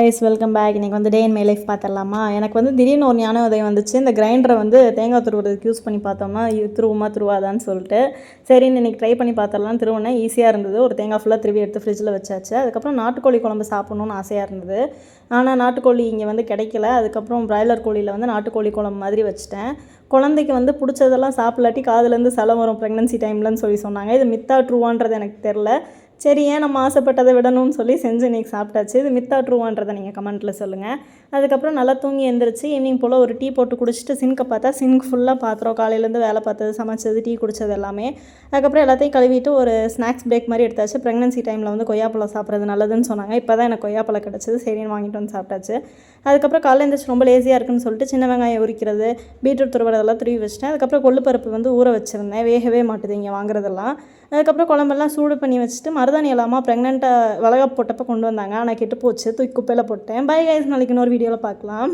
Guys welcome back. இன்றைக்கி வந்து டே in my life பார்த்துடலாமா. எனக்கு வந்து திடீர்னு ஒரு ஞான உதயம் வந்துச்சு. இந்த கிரைண்டரை வந்து தேங்காய் துருவுறதுக்கு யூஸ் பண்ணி பார்த்தோம்னா துருவாதான்னு சொல்லிட்டு சரின்னு இன்றைக்கி ட்ரை பண்ணி பார்த்துடலாம். திருவுனேன், ஈஸியாக இருந்தது. ஒரு தேங்காய் ஃபுல்லாக திருவி எடுத்து ஃப்ரிட்ஜில் வச்சாச்சு. அதுக்கப்புறம் நாட்டுக்கோழி குழம்பு சாப்பிட்ணுன்னு ஆசையாக இருந்தது. ஆனால் நாட்டுக்கோழி இங்கே வந்து கிடைக்கல. அதுக்கப்புறம் பிராய்லர் கோழியில் வந்து நாட்டுக்கோழி குழம்பு மாதிரி வச்சுட்டேன். குழந்தைக்கு வந்து பிடிச்சதெல்லாம் சாப்பிடாட்டி காதுலேருந்து சலம் வரும் ப்ரெக்னன்சி டைம்லன்னு சொல்லி சொன்னாங்க. இது மித்தா ட்ரூவான்றது எனக்கு தெரில. சரி, ஏன் நம்ம ஆசைப்பட்டதை விடணும்னு சொல்லி செஞ்சு இன்றைக்கி சாப்பிட்டாச்சு. இது மித்தா ட்ரூவான்றதை நீங்கள் கமெண்ட்டில் சொல்லுங்கள். அதுக்கப்புறம் நல்லா தூங்கி எழுந்திரிச்சு ஈவினிங் போல் ஒரு டீ போட்டு குடிச்சிட்டு சிங்க்கை பார்த்தா சிங்க் ஃபுல்லாக பாத்திரம், காலையிலேருந்து வேலை பார்த்தது, சமைச்சது, டீ குடித்தது எல்லாமே. அதுக்கப்புறம் எல்லாத்தையும் கழுவிட்டு ஒரு ஸ்நாக்ஸ் பிரேக் மாதிரி எடுத்தாச்சு. ப்ரெக்னன்சி டைமில் வந்து கொய்யாப்பழம் சாப்பிட்றது நல்லதுன்னு சொன்னாங்க. இப்போ தான் எனக்கு கொய்யாப்பழம் கிடச்சிது. சரின்னு வாங்கிட்டு வந்து சாப்பிட்டாச்சு. அதுக்கப்புறம் காலையில் எழுந்திரிச்சு ரொம்ப லேசியாக இருக்குன்னு சொல்லிட்டு சின்ன வெங்காயம் உரிக்கிறது, பீட்ரூட் துருவறதெல்லாம் துருவி வச்சிட்டேன். அதுக்கப்புறம் கொள்ளுப்பருப்பு வந்து ஊற வச்சுருந்தேன். வேகவே மாட்டுது இங்கே வாங்குறதெல்லாம். அதுக்கப்புறம் குழம்பெல்லாம் சூடு பண்ணி வச்சுட்டு மருதாணி எல்லாமா ப்ரெக்னெண்ட்டாக வளகாப்பு போட்டப்போ கொண்டு வந்தாங்க. ஆனால் கெட்டு போச்சு, தூக்கி குப்பையில் போட்டேன். பை கைஸ், நாளைக்கு இன்னொரு வீடியோவில் பார்க்கலாம்.